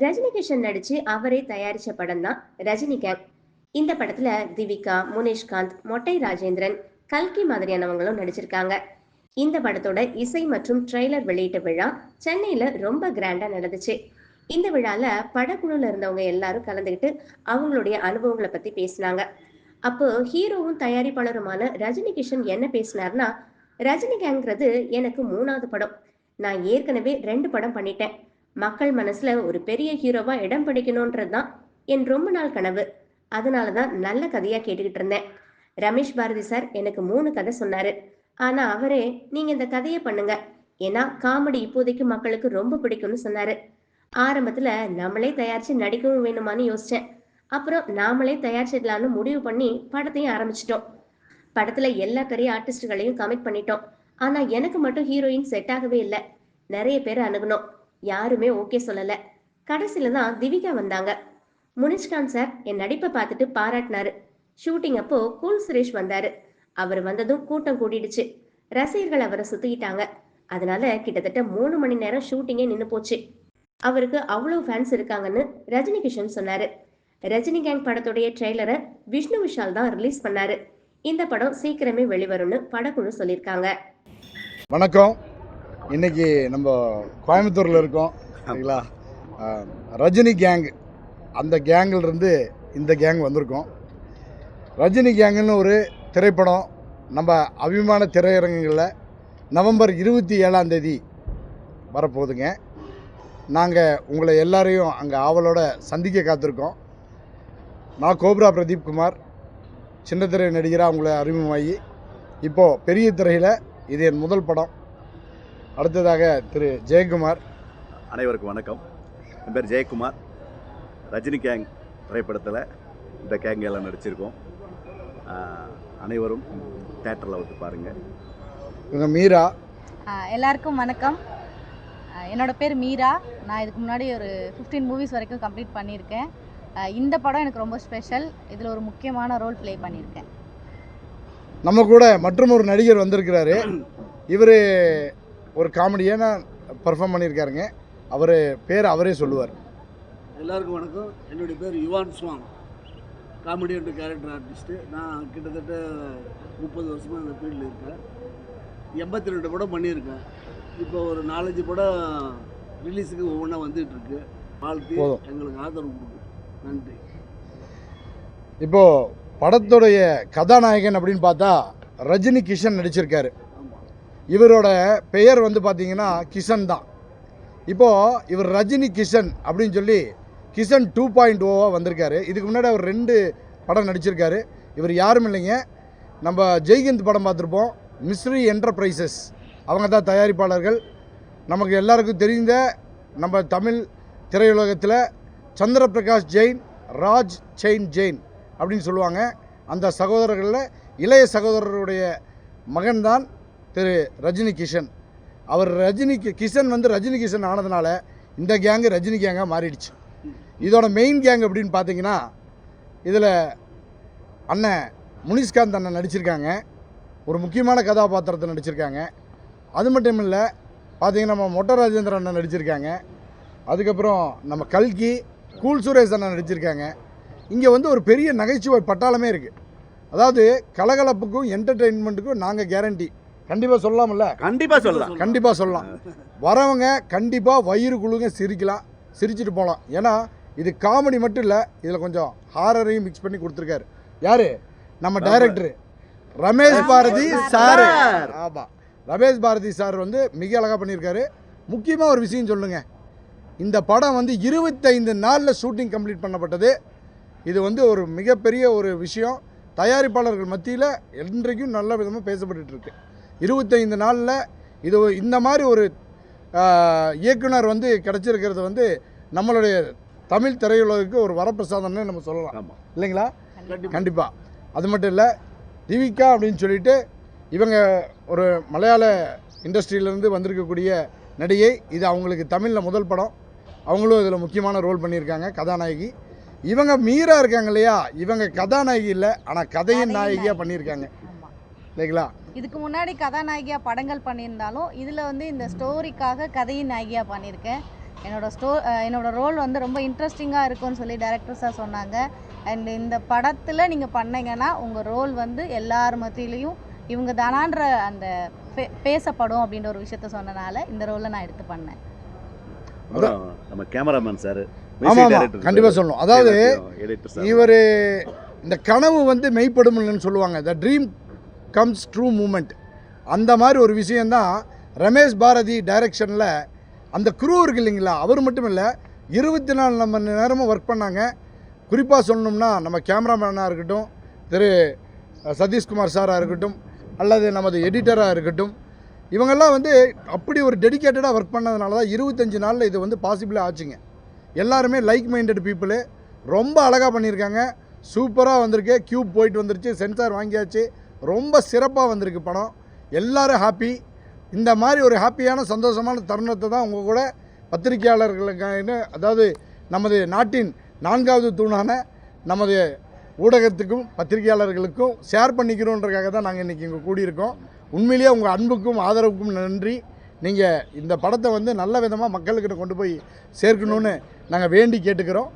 ரஜினி கிஷன் நடிச்சு அவரே தயாரிச்ச படம் தான் ரஜினி கேங். இந்த படத்துல திவிகா, முனிஷ்காந்த், மொட்டை ராஜேந்திரன், கல்கி மாதிரியானவங்களும் நடிச்சிருக்காங்க. இந்த படத்தோட இசை மற்றும் ட்ரெய்லர் வெளியீட்டு விழா சென்னையில ரொம்ப கிராண்டா நடந்துச்சு. இந்த விழால படக்குழுல இருந்தவங்க எல்லாரும் கலந்துகிட்டு அவங்களுடைய அனுபவங்களை பத்தி பேசினாங்க. அப்போ ஹீரோவும் தயாரிப்பாளருமான ரஜினி கிஷன் என்ன பேசினார்னா, ரஜினி கேங்கிறது எனக்கு 3வது படம். நான் ஏற்கனவே 2 படம் பண்ணிட்டேன். மக்கள் மனசுல ஒரு பெரிய ஹீரோவா இடம் பிடிக்கணும்ன்றதுதான் என் ரொம்ப நாள் கனவு. அதனாலதான் நல்ல கதையா கேட்டுக்கிட்டு இருந்தேன். ரமேஷ் பாரதி சார் எனக்கு 3 கதை சொன்னாரு. ஆனா அவரே நீங்க இந்த கதையை பண்ணுங்க, ஏன்னா காமெடி இப்போதைக்கு மக்களுக்கு ரொம்ப பிடிக்கும்னு சொன்னாரு. ஆரம்பத்துல நம்மளே தயாரிச்சு நடிக்கவும் வேணுமான்னு யோசிச்சேன். அப்புறம் நாமளே தயாரிச்சிடலான்னு முடிவு பண்ணி படத்தையும் ஆரம்பிச்சிட்டோம். படத்துல எல்லா பெரிய ஆர்டிஸ்டுகளையும் கமிட் பண்ணிட்டோம். ஆனா எனக்கு மட்டும் ஹீரோயின் செட் ஆகவே இல்லை. நிறைய பேர் அணுகணும், யாருமே ஓகே சொல்லல. கடைசியில தான் திவிகா வந்தாங்க. முனிஷ்காந்த் சார் என் நடிப்பை பார்த்துட்டு பாராட்டினாரு. ஷூட்டிங் அப்போ கூல் சுரேஷ் வந்தாரு. அவர் வந்ததும் கூட்டம் கூட்டிடுச்சு. ரசிகர்கள் அவரை சுத்திக்கிட்டாங்க. அதனால கிட்டத்தட்ட 3 மணி நேரம் ஷூட்டிங்கே நின்னு போச்சு. அவருக்கு அவ்வளவு ஃபேன்ஸ் இருக்காங்கன்னு ரஜினி கிஷன் சொன்னாரு. ரஜினி கேங் படத்துடைய ட்ரெய்லரை விஷ்ணு விஷால் தான் ரிலீஸ் பண்ணாரு. இந்த படம் சீக்கிரமே வெளிவரும்னு படக்குழு சொல்லியிருக்காங்க. வணக்கம். இன்னைக்கு நம்ம கோயம்புத்தூரில் இருக்கோம் சரிங்களா. ரஜினி கேங், அந்த கேங்கில் இருந்து இந்த கேங் வந்திருக்கோம். ரஜினி கேங்குன்னு ஒரு திரைப்படம் நம்ம அபிமான திரையரங்குகளில் நவம்பர் 27ஆம் தேதி வரப்போகுதுங்க. நாங்கள் உங்களை எல்லாரையும் அங்கே ஆவலோட சந்திக்க காத்திருக்கோம். நான் கோப்ரா பிரதீப் குமார், சின்ன திரை நடிகராக உங்களை அறிமுகமாகி இப்போது பெரிய திரையில் இது என் முதல் படம். அடுத்ததாக திரு ஜெயக்குமார். அனைவருக்கும் வணக்கம். என் பேர் ஜெயக்குமார். ரஜினி கேங் திரைப்படத்தில் இந்த கேங் எல்லாம் நடிச்சிருக்கோம். அனைவரும் தேட்டரில் வந்து பாருங்கள். இவங்க மீரா. எல்லாருக்கும் வணக்கம். என்னோட பேர் மீரா. நான் இதுக்கு முன்னாடி ஒரு 15 மூவிஸ் வரைக்கும் கம்ப்ளீட் பண்ணியிருக்கேன். இந்த படம் எனக்கு ரொம்ப ஸ்பெஷல். இதில் ஒரு முக்கியமான ரோல் ப்ளே பண்ணியிருக்கேன். நம்ம கூட மற்றும் ஒரு நடிகர் வந்திருக்கிறாரு. இவர் ஒரு காமெடியான பர்ஃபார்ம் பண்ணியிருக்காருங்க. அவர் பேர் அவரே சொல்லுவார். எல்லாருக்கும் வணக்கம். என்னுடைய பேர் Yuan Swang, comedy and character artist. நான் கிட்டத்தட்ட 30 வருஷமாக இந்த ஃபீல்டில் இருக்கேன். 82 படம் பண்ணியிருக்கேன். இப்போ ஒரு 4-5 படம் ரிலீஸுக்கு ஒவ்வொன்றா வந்துகிட்ருக்கு. வாழ்த்து எங்களுக்கு ஆதரவு கொடுக்கும். நன்றி. இப்போது படத்துடைய கதாநாயகன் அப்படின்னு பார்த்தா ரஜினி கிஷன் நடிச்சிருக்காரு. இவரோட பெயர் வந்து பார்த்தீங்கன்னா கிஷன் தான். இப்போது இவர் ரஜினி கிஷன் அப்படின்னு சொல்லி கிஷன் 2.0 வந்திருக்காரு. இதுக்கு முன்னாடி அவர் 2 படம் நடிச்சிருக்காரு. இவர் யாரும் இல்லைங்க, நம்ம ஜெய்ஹிந்த் படம் பார்த்துருப்போம். மிஸ்ரி என்டர்பிரைசஸ் அவங்க தான் தயாரிப்பாளர்கள். நமக்கு எல்லாருக்கும் தெரிந்த நம்ம தமிழ் திரையுலகத்தில் சந்திரபிரகாஷ் ஜெயின், ராஜ் ஜெயின் அப்படின்னு சொல்லுவாங்க. அந்த சகோதரர்களில் இளைய சகோதரருடைய மகன்தான் திரு ரஜினி கிஷன். அவர் கிஷன் வந்து ரஜினி கிஷன் ஆனதுனால இந்த கேங்கு ரஜினி கேங்காக மாறிடுச்சு. இதோட மெயின் கேங் அப்படின்னு பார்த்தீங்கன்னா இதில் அண்ணன் முனிஷ்காந்த் அண்ணன் நடிச்சிருக்காங்க. ஒரு முக்கியமான கதாபாத்திரத்தை நடிச்சிருக்காங்க. அது மட்டும் இல்லை, பார்த்தீங்கன்னா நம்ம மொட்டை ராஜேந்திரன் அண்ணன் நடிச்சிருக்காங்க. அதுக்கப்புறம் நம்ம கல்கி, கூல் சுரேஷ் அண்ணன் நடிச்சிருக்காங்க. இங்கே வந்து ஒரு பெரிய நகைச்சுவை பட்டாளமே இருக்குது. அதாவது கலகலப்புக்கும் என்டர்டெயின்மெண்ட்டுக்கும் நாங்கள் கேரண்டி. கண்டிப்பாக சொல்லலாம்ல? கண்டிப்பாக சொல்லலாம். வரவங்க கண்டிப்பாக வயிறு குழுங்க சிரிக்கலாம், சிரிச்சுட்டு போகலாம். ஏன்னா இது காமெடி மட்டும் இல்லை, இதில் கொஞ்சம் ஹாரரையும் மிக்ஸ் பண்ணி கொடுத்துருக்காரு. யார்? நம்ம டைரக்டரு ரமேஷ் பாரதி சார். ஆமாம், ரமேஷ் பாரதி சார் வந்து மிக அழகாக பண்ணியிருக்காரு. முக்கியமாக ஒரு விஷயம் சொல்லுங்கள், இந்த படம் வந்து 25 நாளில் ஷூட்டிங் கம்ப்ளீட் பண்ணப்பட்டது. இது வந்து ஒரு மிகப்பெரிய ஒரு விஷயம். தயாரிப்பாளர்கள் மத்தியில் என்றைக்கும் நல்ல விதமாக பேசப்பட்டுருக்கு. 25 நாளில் இது இந்த மாதிரி ஒரு இயக்குனர் வந்து கிடச்சிருக்கிறது வந்து நம்மளுடைய தமிழ் திரையுலகுக்கு ஒரு வரப்பிரசாதம்னு நம்ம சொல்லலாம், இல்லைங்களா? கண்டிப்பாக. அது மட்டும் இல்லை, திவிகா அப்படின்னு சொல்லிட்டு இவங்க ஒரு மலையாள இண்டஸ்ட்ரியிலேருந்து வந்திருக்கக்கூடிய நடிகை. இது அவங்களுக்கு தமிழில் முதல் படம். அவங்களும் இதில் முக்கியமான ரோல் பண்ணியிருக்காங்க, கதாநாயகி. இவங்க மீரா இருக்காங்க இல்லையா, இவங்க கதாநாயகி இல்லை, ஆனால் கதையின் நாயகியாக பண்ணியிருக்காங்க, இல்லைங்களா? இதுக்கு முன்னாடி கதாநாயகியாக படங்கள் பண்ணியிருந்தாலும் இதில் வந்து இந்த ஸ்டோரிக்காக கதையின் நாயகியாக பண்ணியிருக்கேன். என்னோட ரோல் வந்து ரொம்ப இன்ட்ரெஸ்டிங்காக இருக்கும்னு சொல்லி டைரக்டர் சார் சொன்னாங்க. அண்ட் இந்த படத்தில் நீங்கள் பண்ணீங்கன்னா உங்கள் ரோல் வந்து எல்லார் மத்தியிலையும் இவங்க தானான்ற அந்த பேசப்படும் அப்படின்ற ஒரு விஷயத்த சொன்னனால இந்த ரோலை நான் எடுத்து பண்ணேன். அப்புறம் நம்ம கேமராமேன் சார், ஆமாம் கண்டிப்பாக சொல்லணும். அதாவது இவர் இந்த கனவு வந்து மெய்ப்படும்னு சொல்லுவாங்க, the dream comes true moment. அந்த மாதிரி ஒரு விஷயந்தான் ரமேஷ் பாரதி டைரக்ஷனில் அந்த குரூ இருக்கு இல்லைங்களா, அவர் மட்டும் இல்லை 24 மணி நேரமும் ஒர்க் பண்ணாங்க. குறிப்பாக சொல்லணும்னா நம்ம கேமராமேனாக இருக்கட்டும், திரு சதீஷ்குமார் சாராக இருக்கட்டும், அல்லது நமது எடிட்டராக இருக்கட்டும், இவங்கெல்லாம் வந்து அப்படி ஒரு டெடிக்கேட்டடாக ஒர்க் பண்ணதுனால தான் 25 நாளில் இது வந்து பாசிபிளாக ஆச்சுங்க. எல்லாருமே லைக் மைண்டட் பீப்புளு, ரொம்ப அழகாக பண்ணியிருக்காங்க, சூப்பராக வந்திருக்கு. கியூப் போயிட்டு வந்துருச்சு, சென்சார் வாங்கியாச்சு, ரொம்ப சிறப்பாக வந்திருக்கு படம். எல்லோரும் ஹாப்பி. இந்த மாதிரி ஒரு ஹாப்பியான சந்தோஷமான தருணத்தை தான் உங்கள் கூட பத்திரிகையாளர்களுக்கான, அதாவது நமது நாட்டின் 4வது தூணான நமது ஊடகத்துக்கும் பத்திரிகையாளர்களுக்கும் ஷேர் பண்ணிக்கிறோன்றதுக்காக தான் நாங்கள் இன்றைக்கி இங்கே கூடியிருக்கோம். உண்மையிலேயே உங்கள் அன்புக்கும் ஆதரவுக்கும் நன்றி. நீங்கள் இந்த படத்தை வந்து நல்ல விதமாக மக்கள்கிட்ட கொண்டு போய் சேர்க்கணுன்னு நாங்கள் வேண்டி கேட்டுக்கிறோம்.